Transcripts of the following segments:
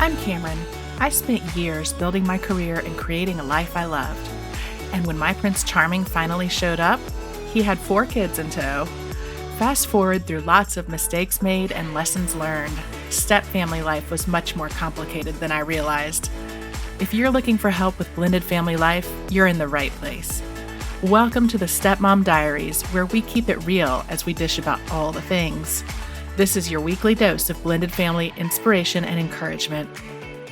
I'm Cameron. I spent years building my career and creating a life I loved. And when my Prince Charming finally showed up, he had 4 kids in tow. Fast forward through lots of mistakes made and lessons learned, step-family life was much more complicated than I realized. If you're looking for help with blended family life, you're in the right place. Welcome to the Stepmom Diaries, where we keep it real as we dish about all the things. This is your weekly dose of blended family inspiration and encouragement.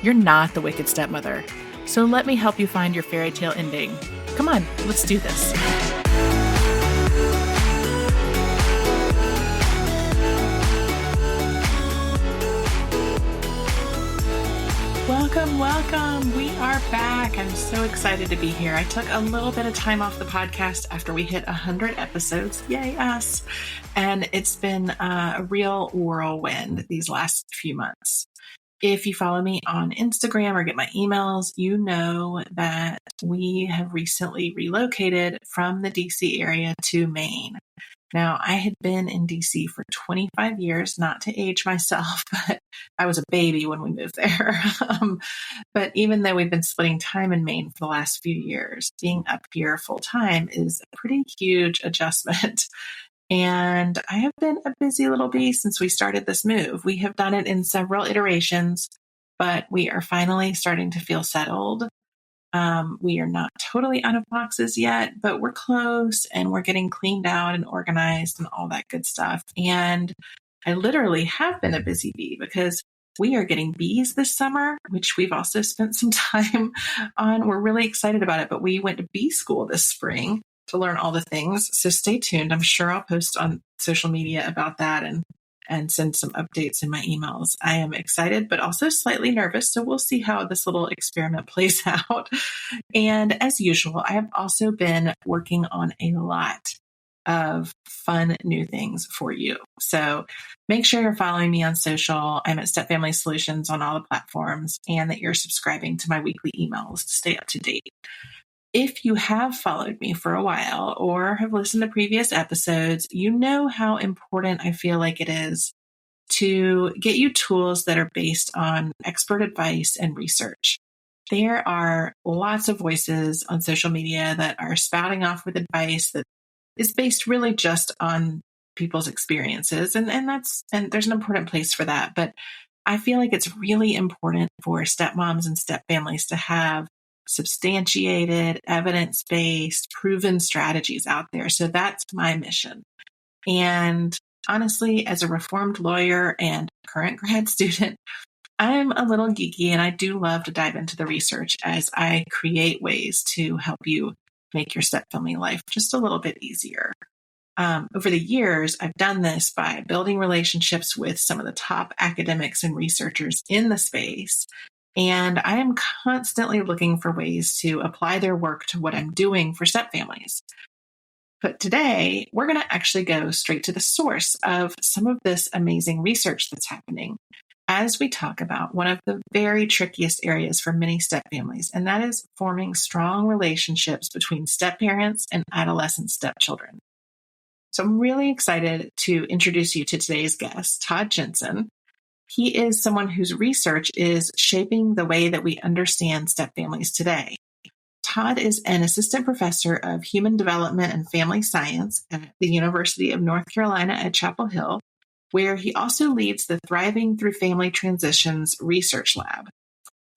You're not the wicked stepmother, so let me help you find your fairy tale ending. Come on, let's do this. Welcome. We are back. I'm so excited to be here. I took a little bit of time off the podcast after we hit 100 episodes. Yay, us. And it's been a real whirlwind these last few months. If you follow me on Instagram or get my emails, you know that we have recently relocated from the DC area to Maine. Now, I had been in DC for 25 years, not to age myself, but I was a baby when we moved there. But even though we've been splitting time in Maine for the last few years, being up here full time is a pretty huge adjustment. And I have been a busy little bee since we started this move. We have done it in several iterations, but we are finally starting to feel settled. We are not totally out of boxes yet, but we're close and we're getting cleaned out and organized and all that good stuff. And I literally have been a busy bee because we are getting bees this summer, which we've also spent some time on. We're really excited about it, but we went to bee school this spring to learn all the things. So stay tuned. I'm sure I'll post on social media about that and send some updates in my emails. I am excited, but also slightly nervous. So we'll see how this little experiment plays out. And as usual, I have also been working on a lot of fun new things for you. So make sure you're following me on social. I'm at Stepfamily Solutions on all the platforms, and that you're subscribing to my weekly emails to stay up to date. If you have followed me for a while or have listened to previous episodes, you know how important I feel like it is to get you tools that are based on expert advice and research. There are lots of voices on social media that are spouting off with advice that is based really just on people's experiences. And there's an important place for that. But I feel like it's really important for stepmoms and stepfamilies to have substantiated, evidence-based, proven strategies out there. So that's my mission. And honestly, as a reformed lawyer and current grad student, I'm a little geeky and I do love to dive into the research as I create ways to help you make your stepfamily life just a little bit easier. Over the years, I've done this by building relationships with some of the top academics and researchers in the space. And I am constantly looking for ways to apply their work to what I'm doing for stepfamilies. But today, we're going to actually go straight to the source of some of this amazing research that's happening as we talk about one of the very trickiest areas for many stepfamilies, and that is forming strong relationships between stepparents and adolescent stepchildren. So I'm really excited to introduce you to today's guest, Todd Jensen. He is someone whose research is shaping the way that we understand stepfamilies today. Todd is an assistant professor of human development and family science at the University of North Carolina at Chapel Hill, where he also leads the Thriving Through Family Transitions Research Lab.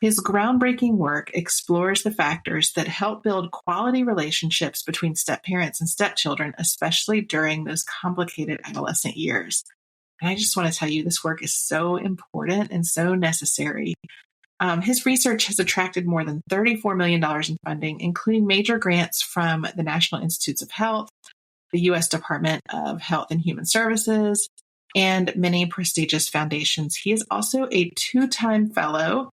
His groundbreaking work explores the factors that help build quality relationships between stepparents and stepchildren, especially during those complicated adolescent years. And I just want to tell you, this work is so important and so necessary. His research has attracted more than $34 million in funding, including major grants from the National Institutes of Health, the U.S. Department of Health and Human Services, and many prestigious foundations. He is also a 2-time fellow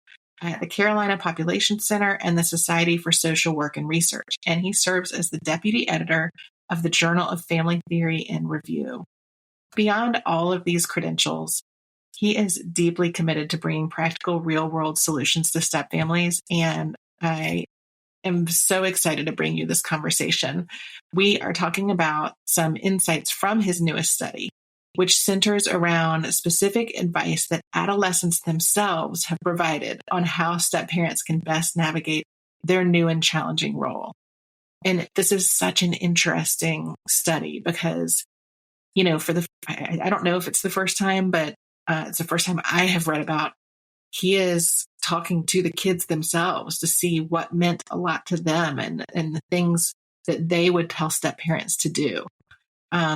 at the Carolina Population Center and the Society for Social Work and Research, and he serves as the deputy editor of the Journal of Family Theory and Review. Beyond all of these credentials, he is deeply committed to bringing practical, real-world solutions to stepfamilies, and I am so excited to bring you this conversation. We are talking about some insights from his newest study, which centers around specific advice that adolescents themselves have provided on how step parents can best navigate their new and challenging role. And this is such an interesting study because, I don't know if it's the first time, but it's the first time I have read about. He is talking to the kids themselves to see what meant a lot to them and the things that they would tell step parents to do.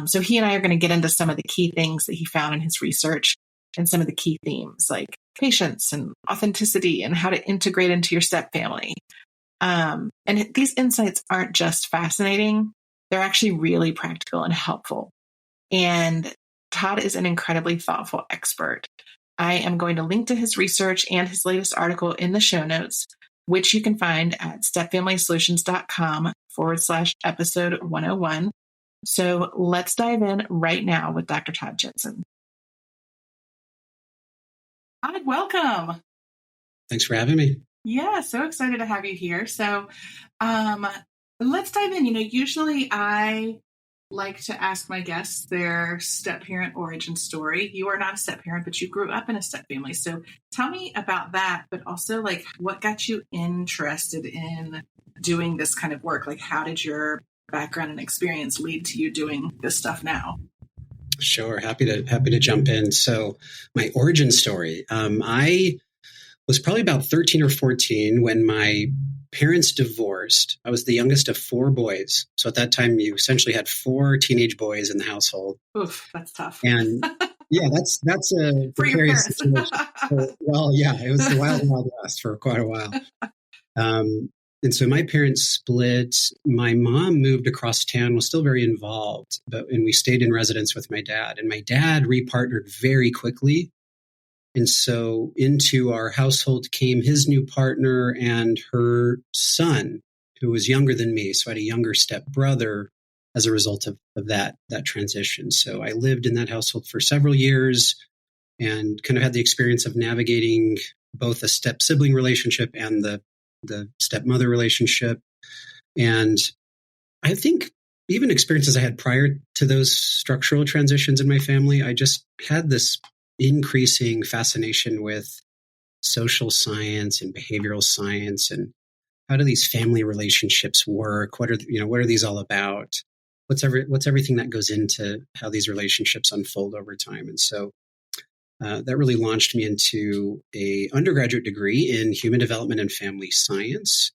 So he and I are going to get into some of the key things that he found in his research and some of the key themes like patience and authenticity and how to integrate into your step family. And these insights aren't just fascinating. They're actually really practical and helpful. And Todd is an incredibly thoughtful expert. I am going to link to his research and his latest article in the show notes, which you can find at stepfamilysolutions.com/episode 101. So let's dive in right now with Dr. Todd Jensen. Todd, welcome. Thanks for having me. Yeah, so excited to have you here. So let's dive in. Usually I like to ask my guests their step-parent origin story. You are not a step-parent, but you grew up in a step family. So tell me about that, but also what got you interested in doing this kind of work? How did your background and experience lead to you doing this stuff now? Sure. Happy to jump in. So my origin story, I was probably about 13 or 14 when my parents divorced. I was the youngest of 4 boys. So at that time, you essentially had 4 teenage boys in the household. Oof, that's tough. And yeah, that's a precarious situation. Well, yeah, it was the wild west for quite a while. And so my parents split. My mom moved across town, was still very involved, and we stayed in residence with my dad. And my dad repartnered very quickly. And so into our household came his new partner and her son, who was younger than me. So I had a younger step brother as a result of that transition. So I lived in that household for several years and kind of had the experience of navigating both a step sibling relationship and the stepmother relationship. And I think even experiences I had prior to those structural transitions in my family, I just had this increasing fascination with social science and behavioral science and how do these family relationships work? What are these all about? What's everything that goes into how these relationships unfold over time? And so that really launched me into a undergraduate degree in human development and family science.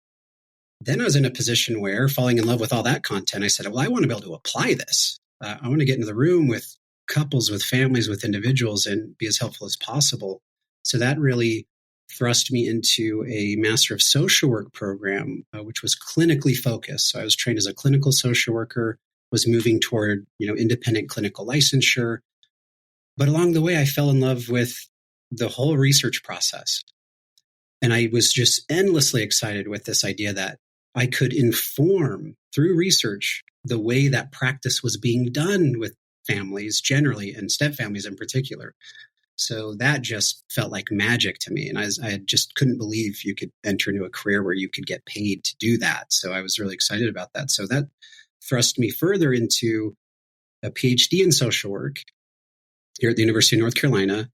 Then I was in a position where, falling in love with all that content, I said, well, I want to be able to apply this. I want to get into the room with couples, with families, with individuals, and be as helpful as possible. So that really thrust me into a Master of Social Work program, which was clinically focused. So I was trained as a clinical social worker, was moving toward, independent clinical licensure. But along the way, I fell in love with the whole research process. And I was just endlessly excited with this idea that I could inform through research the way that practice was being done with families generally and step families in particular. So that just felt like magic to me. And I just couldn't believe you could enter into a career where you could get paid to do that. So I was really excited about that. So that thrust me further into a PhD in social work here at the University of North Carolina.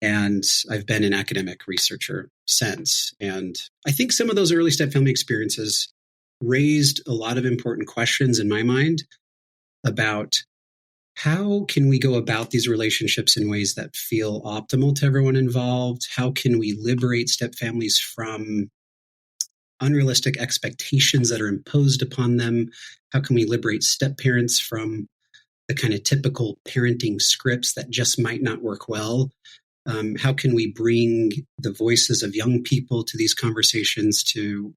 And I've been an academic researcher since. And I think some of those early step family experiences raised a lot of important questions in my mind about how can we go about these relationships in ways that feel optimal to everyone involved? How can we liberate step families from unrealistic expectations that are imposed upon them? How can we liberate step parents from the kind of typical parenting scripts that just might not work well? How can we bring the voices of young people to these conversations to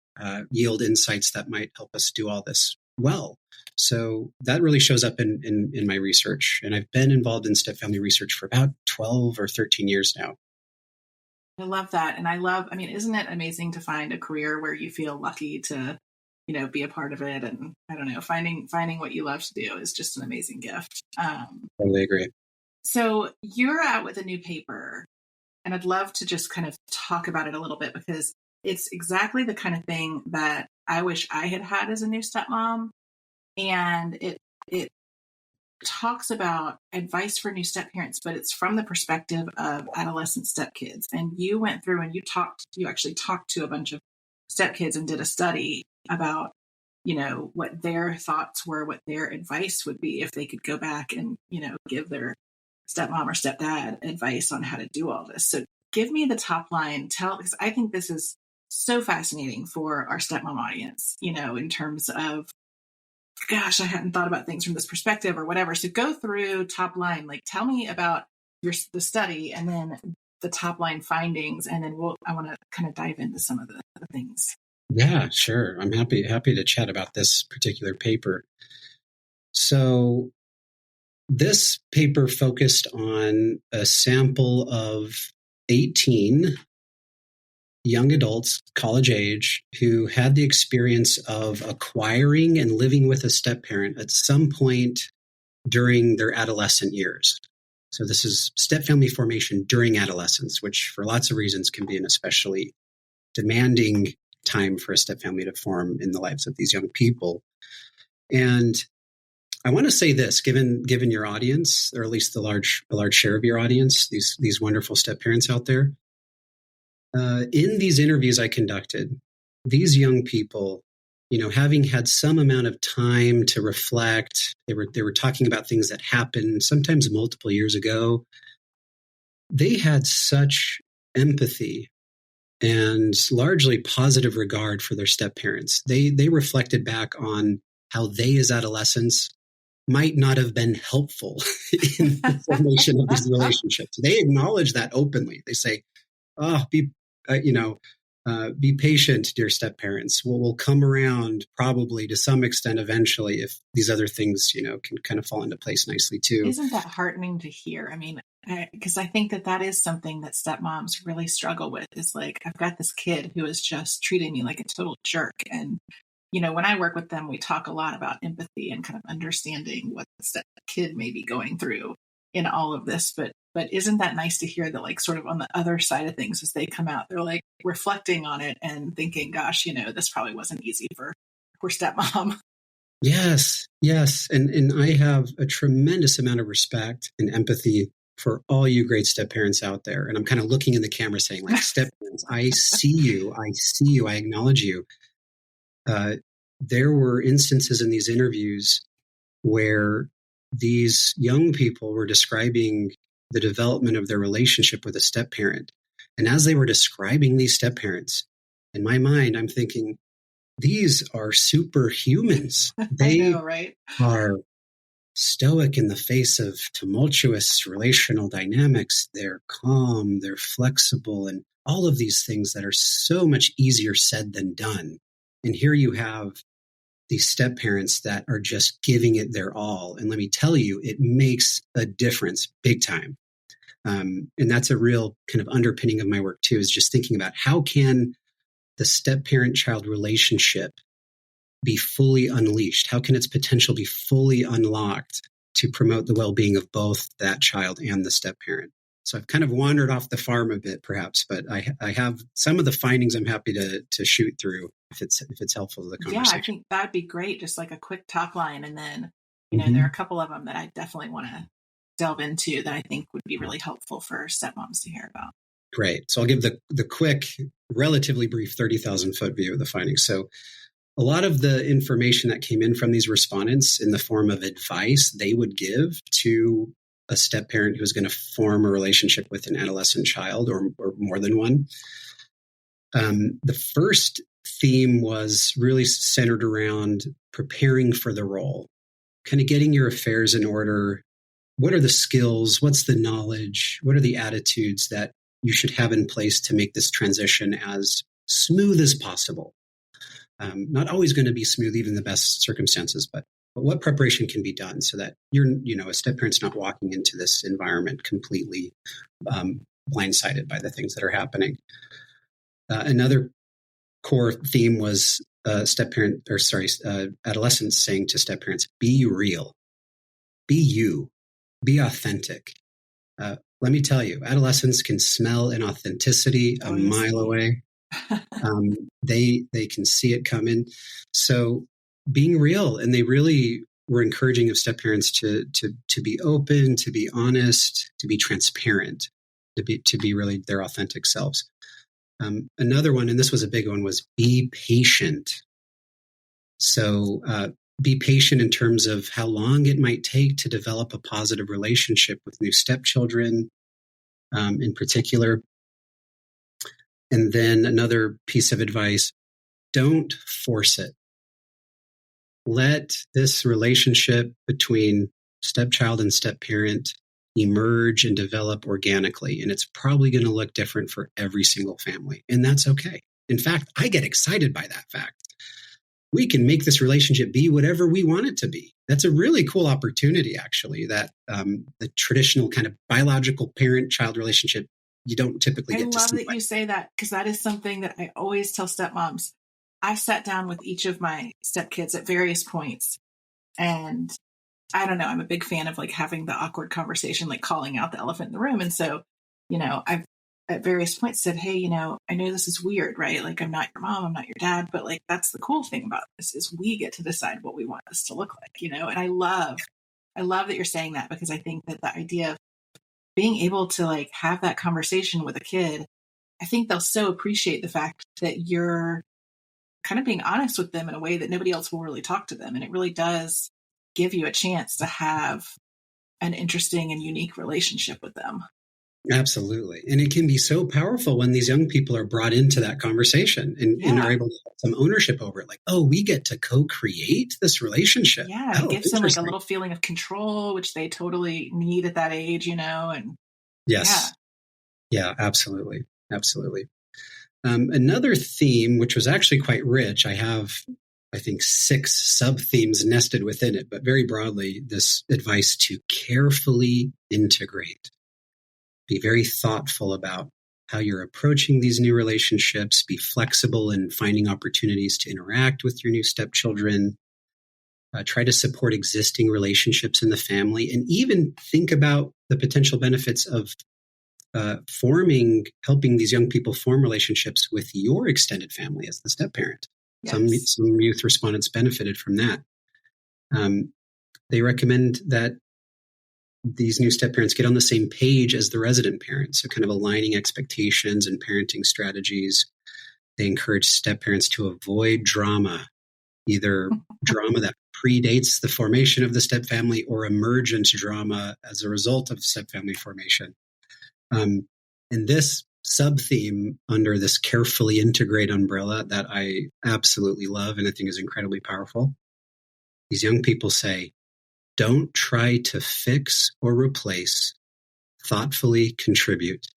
yield insights that might help us do all this well? So that really shows up in my research. And I've been involved in step family research for about 12 or 13 years now. I love that. And isn't it amazing to find a career where you feel lucky to, be a part of it? And I don't know, finding what you love to do is just an amazing gift. Totally agree. So you're out with a new paper, and I'd love to just kind of talk about it a little bit because it's exactly the kind of thing that I wish I had had as a new stepmom. And it talks about advice for new step parents, but it's from the perspective of adolescent stepkids. And you went through and you actually talked to a bunch of stepkids and did a study about, what their thoughts were, what their advice would be if they could go back and, give their stepmom or stepdad advice on how to do all this. So give me the top line, because I think this is so fascinating for our stepmom audience, in terms of, gosh, I hadn't thought about things from this perspective or whatever. So go through top line, like tell me about the study and then the top line findings. And then I want to kind of dive into some of the things. Yeah, sure. I'm happy to chat about this particular paper. So this paper focused on a sample of 18 young adults, college age, who had the experience of acquiring and living with a step-parent at some point during their adolescent years. So this is stepfamily formation during adolescence, which for lots of reasons can be an especially demanding time for a stepfamily to form in the lives of these young people. And I want to say this, given your audience, or at least a large share of your audience, these wonderful step-parents out there, in these interviews I conducted, these young people, having had some amount of time to reflect, they were talking about things that happened sometimes multiple years ago. They had such empathy and largely positive regard for their step-parents. They reflected back on how they as adolescents might not have been helpful in the formation of these relationships. They acknowledge that openly. They say, be patient, dear step-parents. We'll come around probably to some extent eventually if these other things, can kind of fall into place nicely too. Isn't that heartening to hear? I mean, because I think that is something that stepmoms really struggle with, is like, I've got this kid who is just treating me like a total jerk. And, when I work with them, we talk a lot about empathy and kind of understanding what the kid may be going through in all of this. But isn't that nice to hear that, like, sort of on the other side of things, as they come out, they're like reflecting on it and thinking, gosh, this probably wasn't easy for stepmom. Yes. And I have a tremendous amount of respect and empathy for all you great step-parents out there. And I'm kind of looking in the camera saying, like, step-parents, I see you, I acknowledge you. There were instances in these interviews where these young people were describing the development of their relationship with a step-parent. And as they were describing these step-parents, in my mind, I'm thinking, these are superhumans. They I know, right? are stoic in the face of tumultuous relational dynamics. They're calm, they're flexible, and all of these things that are so much easier said than done. And here you have these step-parents that are just giving it their all. And let me tell you, it makes a difference big time. And that's a real kind of underpinning of my work too, is just thinking about how can the step-parent-child relationship be fully unleashed? How can its potential be fully unlocked to promote the well-being of both that child and the step-parent? So I've kind of wandered off the farm a bit, perhaps, but I have some of the findings I'm happy to shoot through if it's helpful to the conversation. Yeah, I think that'd be great. Just like a quick top line. And then, there are a couple of them that I definitely want to delve into that I think would be really helpful for stepmoms to hear about. Great. So I'll give the quick, relatively brief 30,000-foot view of the findings. So a lot of the information that came in from these respondents in the form of advice they would give to a step-parent who's going to form a relationship with an adolescent child or more than one. The first theme was really centered around preparing for the role, kind of getting your affairs in order. What are the skills? What's the knowledge? What are the attitudes that you should have in place to make this transition as smooth as possible? Not always going to be smooth, even in the best circumstances, but what preparation can be done so that a step-parent's not walking into this environment completely blindsided by the things that are happening. Another core theme was adolescents saying to step-parents, be real, be you, be authentic. Let me tell you, adolescents can smell inauthenticity a mile away. They can see it coming. So being real, and they really we're encouraging of step parents to be open, to be honest, to be transparent, to be really their authentic selves. Another one, and this was a big one, was be patient. So be patient in terms of how long it might take to develop a positive relationship with new stepchildren, in particular. And then another piece of advice: don't force it. Let this relationship between stepchild and stepparent emerge and develop organically. And it's probably going to look different for every single family. And that's okay. In fact, I get excited by that fact. We can make this relationship be whatever we want it to be. That's a really cool opportunity, actually, that the traditional kind of biological parent-child relationship, you don't typically get to see. I love that you say that, because that is something that I always tell stepmoms. I sat down with each of my stepkids at various points, and I don't know, I'm a big fan of like having the awkward conversation, like calling out the elephant in the room. And so, I've at various points said, hey, I know this is weird, right? Like, I'm not your mom, I'm not your dad, but like, that's the cool thing about this is we get to decide what we want this to look like, and I love that you're saying that, because I think that the idea of being able to like have that conversation with a kid, I think they'll so appreciate the fact that you're kind of being honest with them in a way that nobody else will really talk to them. And it really does give you a chance to have an interesting and unique relationship with them. Absolutely. And it can be so powerful when these young people are brought into that conversation and are able to have some ownership over it. Like, oh, we get to co-create this relationship. Yeah, it gives them like a little feeling of control, which they totally need at that age, and yes. Yeah, absolutely. Absolutely. Another theme, which was actually quite rich, I have, I think, 6 sub-themes nested within it, but very broadly, this advice to carefully integrate. Be very thoughtful about how you're approaching these new relationships. Be flexible in finding opportunities to interact with your new stepchildren. Try to support existing relationships in the family, and even think about the potential benefits of helping these young people form relationships with your extended family as the step-parent. Yes. Some youth respondents benefited from that. They recommend that these new step-parents get on the same page as the resident parents, so kind of aligning expectations and parenting strategies. They encourage step-parents to avoid drama, either drama that predates the formation of the step-family or emergent drama as a result of step-family formation. And this sub-theme under this carefully integrate umbrella that I absolutely love and I think is incredibly powerful. These young people say, don't try to fix or replace, thoughtfully contribute.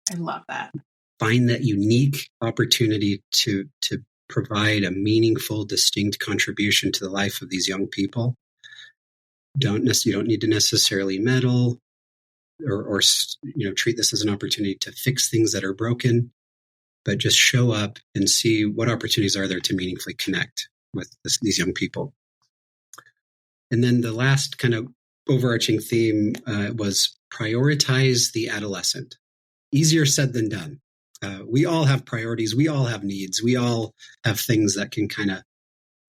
I love that. Find that unique opportunity to provide a meaningful, distinct contribution to the life of these young people. You don't need to necessarily meddle or treat this as an opportunity to fix things that are broken, but just show up and see what opportunities are there to meaningfully connect with these young people. And then the last kind of overarching theme was prioritize the adolescent. Easier said than done. We all have priorities. We all have needs. We all have things that can kind of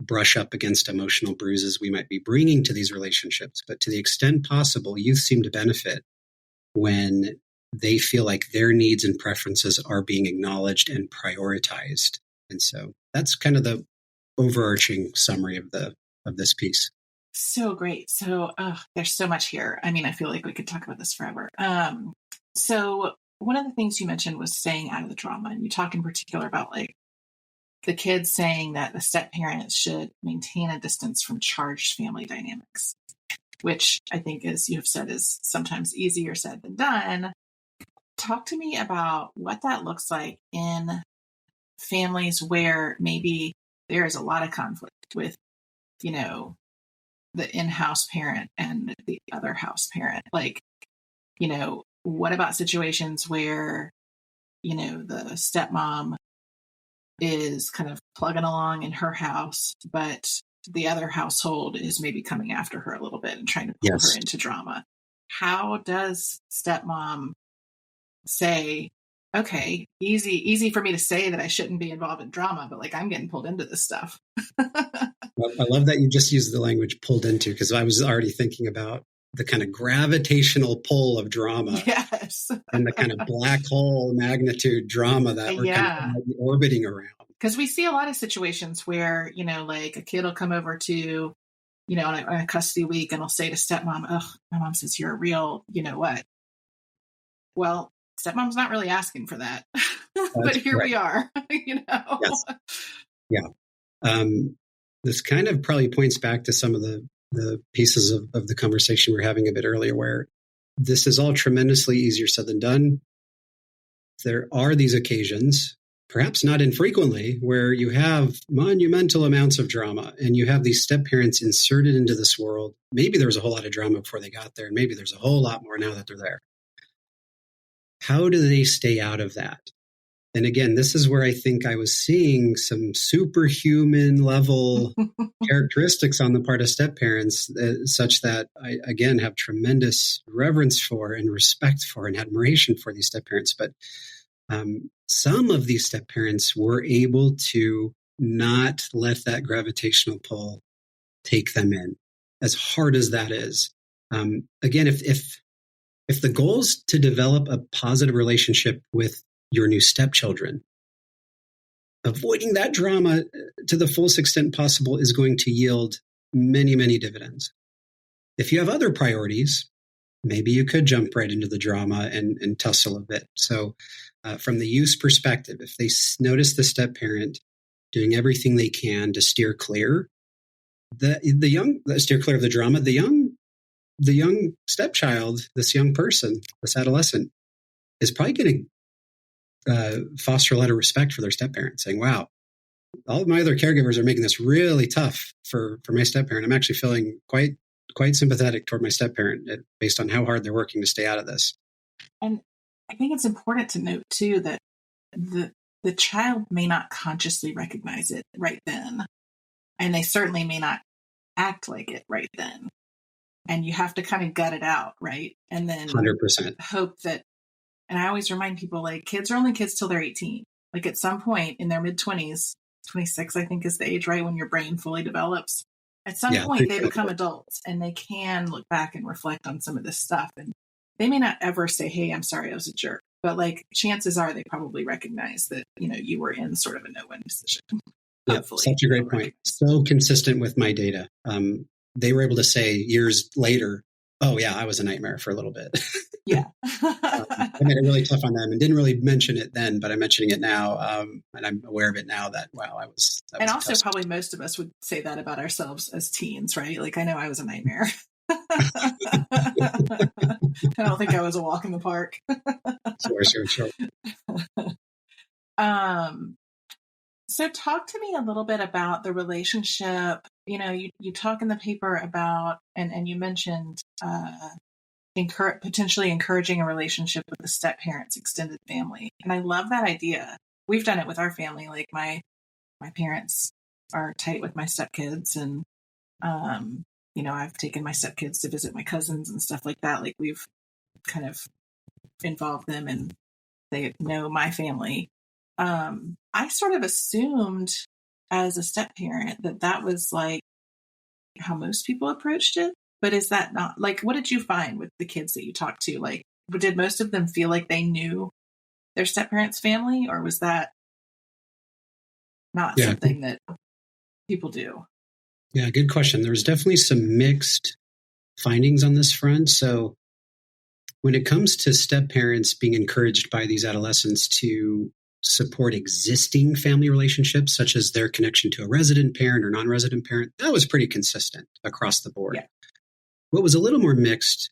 brush up against emotional bruises we might be bringing to these relationships. But to the extent possible, youth seem to benefit when they feel like their needs and preferences are being acknowledged and prioritized. And so that's kind of the overarching summary of this piece. So great. So there's so much here. I mean, I feel like we could talk about this forever. So one of the things you mentioned was staying out of the drama. And you talk in particular about like the kids saying that the step parents should maintain a distance from charged family dynamics, which I think, as you have said, is sometimes easier said than done. Talk to me about what that looks like in families where maybe there is a lot of conflict with, the in-house parent and the other house parent. Like, what about situations where, the stepmom is kind of plugging along in her house, but the other household is maybe coming after her a little bit and trying to pull her into drama? How does stepmom say, okay, easy for me to say that I shouldn't be involved in drama, but like I'm getting pulled into this stuff. Well, I love that you just used the language pulled into, because I was already thinking about the kind of gravitational pull of drama. Yes. And the kind of black hole magnitude drama that we're kind of orbiting around. Because we see a lot of situations where, like a kid will come over to, on a custody week and I'll say to stepmom, "Oh, my mom says you're a real, what?" Well, stepmom's not really asking for that, but here we are, Yes. Yeah. This kind of probably points back to some of the pieces of the conversation we were having a bit earlier, where this is all tremendously easier said than done. There are these occasions, perhaps not infrequently, where you have monumental amounts of drama and you have these step parents inserted into this world. Maybe there was a whole lot of drama before they got there, and maybe there's a whole lot more now that they're there. How do they stay out of that? And again, this is where I think I was seeing some superhuman level characteristics on the part of step parents, such that I, again, have tremendous reverence for and respect for and admiration for these step parents. But some of these step parents were able to not let that gravitational pull take them in, as hard as that is. Again, if the goal is to develop a positive relationship with your new stepchildren, avoiding that drama to the fullest extent possible is going to yield many, many dividends. If you have other priorities, maybe you could jump right into the drama and tussle a bit. So from the youth's perspective, if they notice the step parent doing everything they can to steer clear, steer clear of the drama, the young stepchild, this young person, this adolescent, is probably going to foster a lot of respect for their step parent, saying, "Wow, all of my other caregivers are making this really tough for my step parent. I'm actually feeling quite sympathetic toward my step parent based on how hard they're working to stay out of this." And I think it's important to note too that the child may not consciously recognize it right then, and they certainly may not act like it right then. And you have to kind of gut it out, right? And then 100% hope that. And I always remind people, like, kids are only kids till they're 18. Like at some point in their mid-20s, 26, I think is the age, right, when your brain fully develops. At some point, they become adults and they can look back and reflect on some of this stuff. And they may not ever say, "Hey, I'm sorry, I was a jerk." But like chances are they probably recognize that, you were in sort of a no-win position. Yeah, such a great point. So consistent with my data. They were able to say years later, "Oh yeah, I was a nightmare for a little bit." Yeah. I made it really tough on them and didn't really mention it then, but I'm mentioning it now. And I'm aware of it now that, wow, I was. And also probably most of us would say that about ourselves as teens, right? Like, I know I was a nightmare. I don't think I was a walk in the park. Sure. So talk to me a little bit about the relationship. You talk in the paper about, and you mentioned, potentially encouraging a relationship with the step parents' extended family. And I love that idea. We've done it with our family. Like my parents are tight with my stepkids, and I've taken my stepkids to visit my cousins and stuff like that. Like we've kind of involved them and they know my family. I sort of assumed as a step parent that was like how most people approached it. But is that not, like, what did you find with the kids that you talked to? Like, did most of them feel like they knew their step parents' family, or was that not something that people do? Yeah, good question. There's definitely some mixed findings on this front. So when it comes to step parents being encouraged by these adolescents to support existing family relationships, such as their connection to a resident parent or non-resident parent, that was pretty consistent across the board. Yeah. What was a little more mixed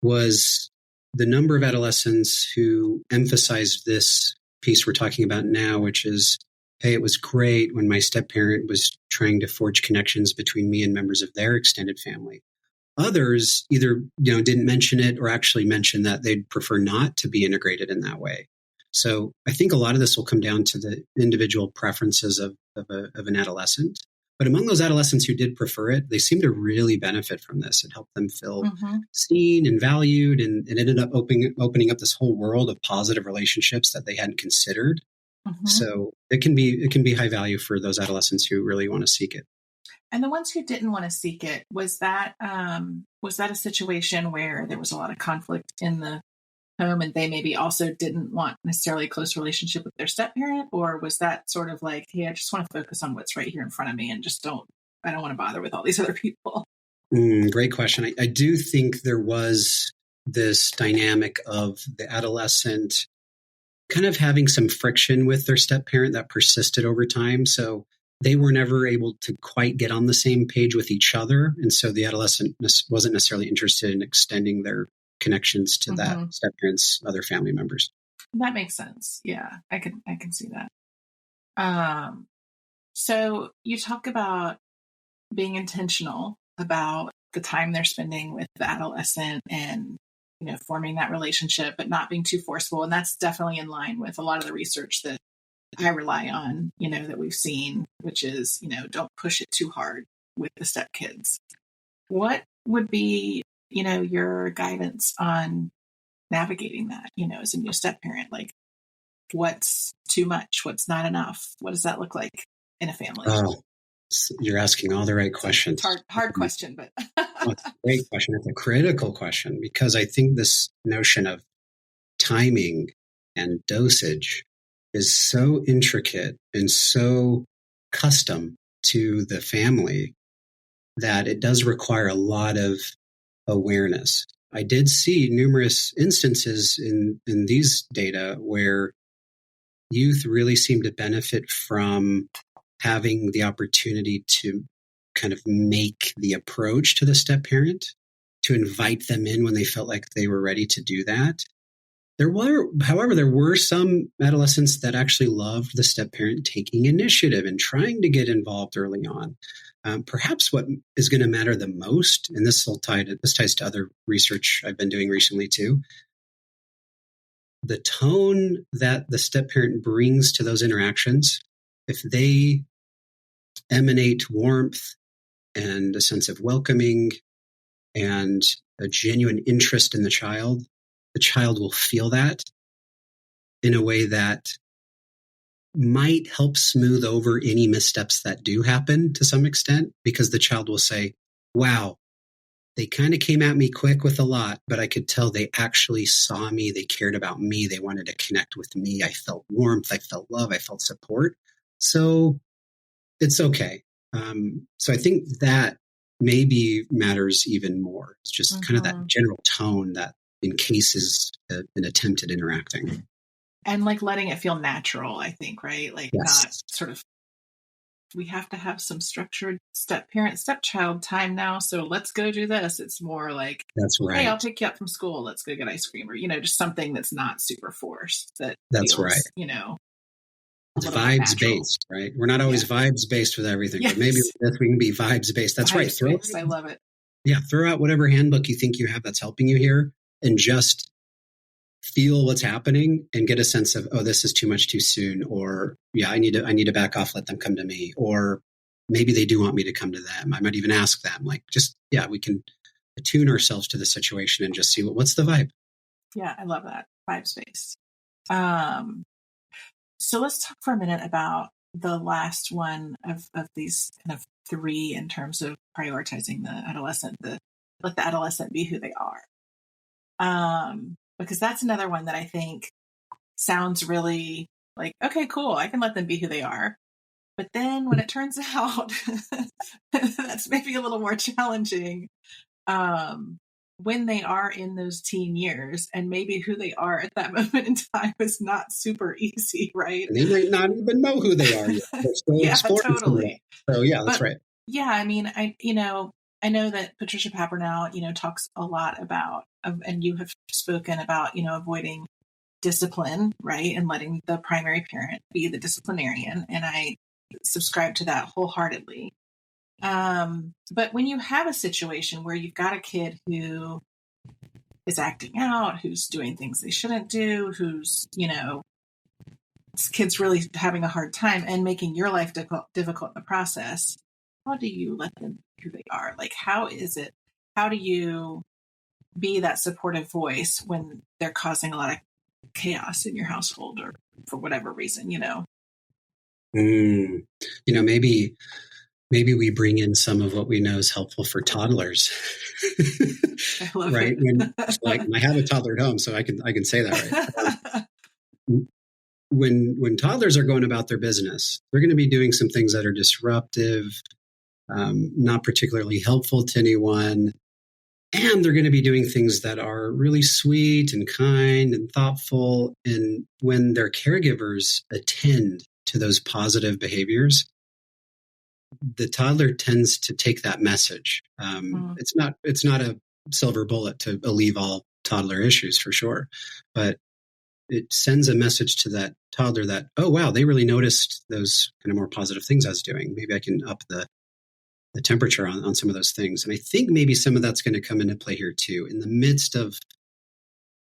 was the number of adolescents who emphasized this piece we're talking about now, which is, "Hey, it was great when my step-parent was trying to forge connections between me and members of their extended family." Others either didn't mention it or actually mentioned that they'd prefer not to be integrated in that way. So I think a lot of this will come down to the individual preferences of an adolescent. But among those adolescents who did prefer it, they seemed to really benefit from this. It helped them feel seen and valued, and it ended up opening up this whole world of positive relationships that they hadn't considered. So it can be high value for those adolescents who really want to seek it. And the ones who didn't want to seek it, was that a situation where there was a lot of conflict in the home and they maybe also didn't want necessarily a close relationship with their step-parent? Or was that sort of like, hey, I just want to focus on what's right here in front of me and I don't want to bother with all these other people? Great question. I do think there was this dynamic of the adolescent kind of having some friction with their step-parent that persisted over time. So they were never able to quite get on the same page with each other. And so the adolescent wasn't necessarily interested in extending their connections to that step-parent's other family members. That makes sense. Yeah, I can see that. So you talk about being intentional about the time they're spending with the adolescent and, forming that relationship, but not being too forceful. And that's definitely in line with a lot of the research that I rely on, that we've seen, which is, don't push it too hard with the stepkids. What would be, your guidance on navigating that, as a new step-parent? Like, what's too much? What's not enough? What does that look like in a family? Oh, you're asking all the right questions. It's hard question, but it's a great question. It's a critical question, because I think this notion of timing and dosage is so intricate and so custom to the family that it does require a lot of awareness. I did see numerous instances in these data where youth really seem to benefit from having the opportunity to kind of make the approach to the step-parent, to invite them in when they felt like they were ready to do that. However, there were some adolescents that actually loved the step-parent taking initiative and trying to get involved early on. Perhaps what is going to matter the most, and this ties to other research I've been doing recently too, the tone that the step-parent brings to those interactions. If they emanate warmth and a sense of welcoming and a genuine interest in the child will feel that in a way that might help smooth over any missteps that do happen to some extent, because the child will say, wow, they kind of came at me quick with a lot, but I could tell they actually saw me. They cared about me. They wanted to connect with me. I felt warmth. I felt love. I felt support. So it's okay. So I think that maybe matters even more. It's just kind of that general tone that encases an attempt at interacting. And like letting it feel natural, I think, right? Like not sort of, we have to have some structured step-parent, stepchild time now, so let's go do this. It's more like, that's right. Hey, I'll pick you up from school. Let's go get ice cream, or, just something that's not super forced. That's feels, right. It's vibes based, right? We're not always vibes based with everything, but maybe we can be vibes based. That's right. I love it. Yeah. Throw out whatever handbook you think you have that's helping you here, and just feel what's happening and get a sense of, oh, this is too much too soon, or I need to back off, let them come to me, or maybe they do want me to come to them. I might even ask them, we can attune ourselves to the situation and just see what's the vibe. Yeah, I love that. Vibe space. So let's talk for a minute about the last one of these kind of three in terms of prioritizing the adolescent, let the adolescent be who they are. Because that's another one that I think sounds really like, okay, cool, I can let them be who they are. But then when it turns out that's maybe a little more challenging, when they are in those teen years, and maybe who they are at that moment in time is not super easy, right? And they might not even know who they are yet. They're still exploring totally. So that's right. Yeah, I mean, I know that Patricia Pappernow, talks a lot about, and you have spoken about, avoiding discipline, right? And letting the primary parent be the disciplinarian. And I subscribe to that wholeheartedly. But when you have a situation where you've got a kid who is acting out, who's doing things they shouldn't do, who's, this kid's really having a hard time and making your life difficult in the process, how do you let them be who they are? Like, how do you be that supportive voice when they're causing a lot of chaos in your household or for whatever reason, Maybe we bring in some of what we know is helpful for toddlers. I love right? it. I have a toddler at home, so I can say that, right? When toddlers are going about their business, they're going to be doing some things that are disruptive, not particularly helpful to anyone. And they're going to be doing things that are really sweet and kind and thoughtful. And when their caregivers attend to those positive behaviors, the toddler tends to take that message. It's not a silver bullet to alleviate all toddler issues for sure, but it sends a message to that toddler that, oh, wow, they really noticed those kind of more positive things I was doing. Maybe I can up the temperature on some of those things. And I think maybe some of that's going to come into play here too. In the midst of,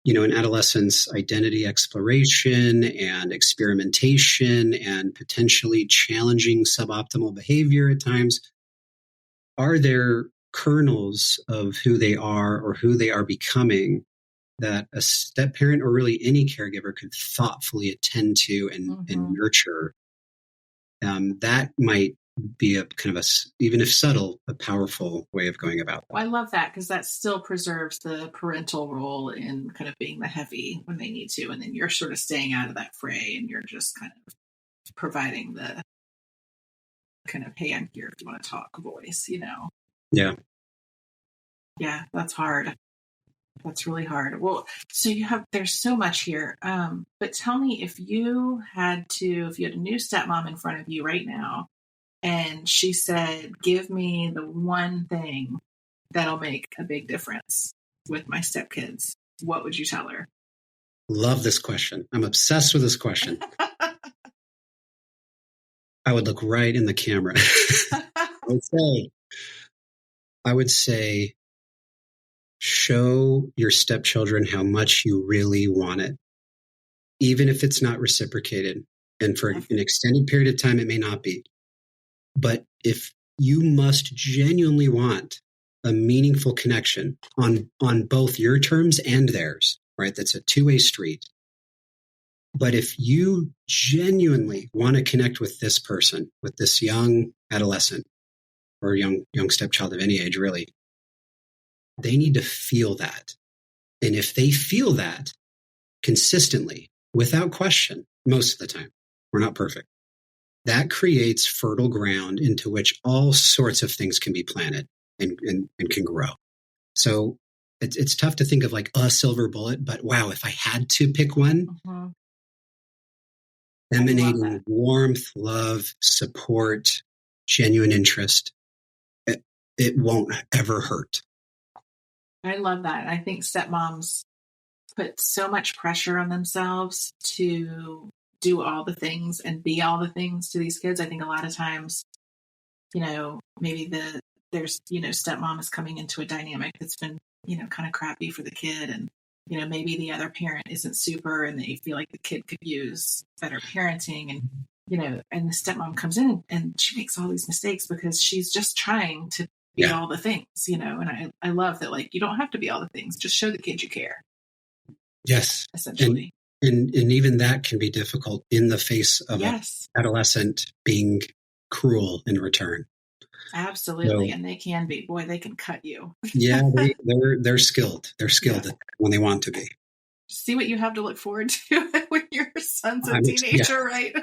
an adolescent's identity exploration and experimentation and potentially challenging suboptimal behavior at times, are there kernels of who they are or who they are becoming that a step parent or really any caregiver could thoughtfully attend to and nurture? That might be a kind of even if subtle, a powerful way of going about that. Well, I love that because that still preserves the parental role in kind of being the heavy when they need to. And then you're sort of staying out of that fray and you're just kind of providing the kind of, hey, I'm here if you want to talk voice, Yeah. Yeah, that's hard. That's really hard. Well, so there's so much here. But tell me if you had a new stepmom in front of you right now, and she said, give me the one thing that'll make a big difference with my stepkids, what would you tell her? Love this question. I'm obsessed with this question. I would look right in the camera. I would say, show your stepchildren how much you really want it, even if it's not reciprocated. And for an extended period of time, it may not be. But if you must genuinely want a meaningful connection on both your terms and theirs, right? That's a two-way street. But if you genuinely want to connect with this person, with this young adolescent or young stepchild of any age, really, they need to feel that. And if they feel that consistently, without question, most of the time, we're not perfect, that creates fertile ground into which all sorts of things can be planted and can grow. So it's tough to think of like a silver bullet, but wow, if I had to pick one, emanating warmth, love, support, genuine interest, it won't ever hurt. I love that. I think stepmoms put so much pressure on themselves to do all the things and be all the things to these kids. I think a lot of times, maybe there's stepmom is coming into a dynamic that's been, kind of crappy for the kid. And, maybe the other parent isn't super and they feel like the kid could use better parenting. And, and the stepmom comes in and she makes all these mistakes because she's just trying to be all the things, and I love that, like, you don't have to be all the things, just show the kid you care. Yes. Essentially. And even that can be difficult in the face of an adolescent being cruel in return. Absolutely. So, and they can be. Boy, they can cut you. Yeah, they're skilled. They're skilled when they want to be. See what you have to look forward to when your son's a teenager, right?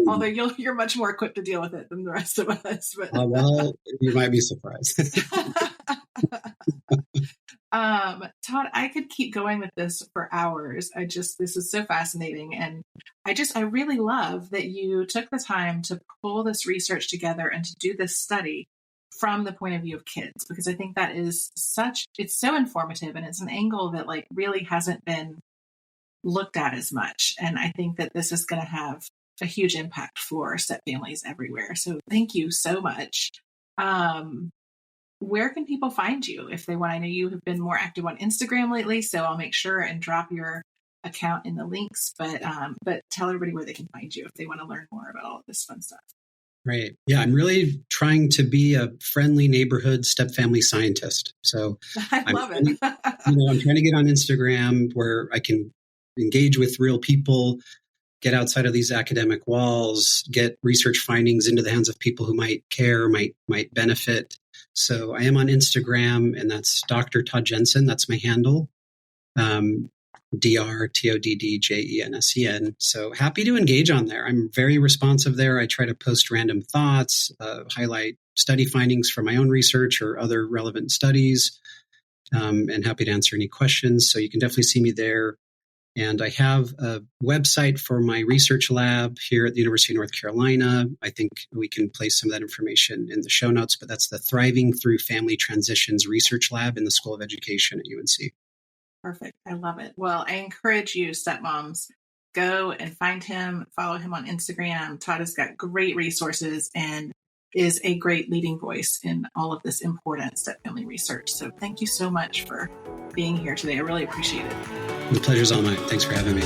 Although you're much more equipped to deal with it than the rest of us. But well, you might be surprised. Todd, I could keep going with this for hours. This is so fascinating. And I really love that you took the time to pull this research together and to do this study from the point of view of kids, because I think that is it's so informative and it's an angle that like really hasn't been looked at as much. And I think that this is going to have a huge impact for step families everywhere. So thank you so much. Where can people find you if they want? I know you have been more active on Instagram lately, so I'll make sure and drop your account in the links, but tell everybody where they can find you if they want to learn more about all of this fun stuff. Right. Yeah, I'm really trying to be a friendly neighborhood stepfamily scientist. So I love it. I'm trying to get on Instagram where I can engage with real people, get outside of these academic walls, get research findings into the hands of people who might care, might benefit. So I am on Instagram, and that's Dr. Todd Jensen. That's my handle. DrToddJensen. So happy to engage on there. I'm very responsive there. I try to post random thoughts, highlight study findings from my own research or other relevant studies, and happy to answer any questions. So you can definitely see me there. And I have a website for my research lab here at the University of North Carolina. I think we can place some of that information in the show notes, but that's the Thriving Through Family Transitions Research Lab in the School of Education at UNC. Perfect. I love it. Well, I encourage you, stepmoms, go and find him, follow him on Instagram. Todd has got great resources and is a great leading voice in all of this important stepfamily research. So thank you so much for being here today. I really appreciate it. The pleasure's all mine. Thanks for having me.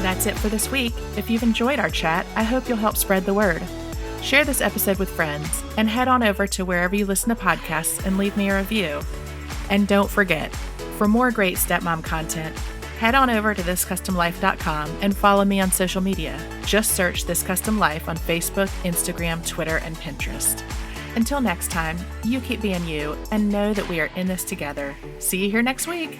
That's it for this week. If you've enjoyed our chat, I hope you'll help spread the word. Share this episode with friends and head on over to wherever you listen to podcasts and leave me a review. And don't forget, for more great stepmom content, head on over to thiscustomlife.com and follow me on social media. Just search This Custom Life on Facebook, Instagram, Twitter, and Pinterest. Until next time, you keep being you and know that we are in this together. See you here next week.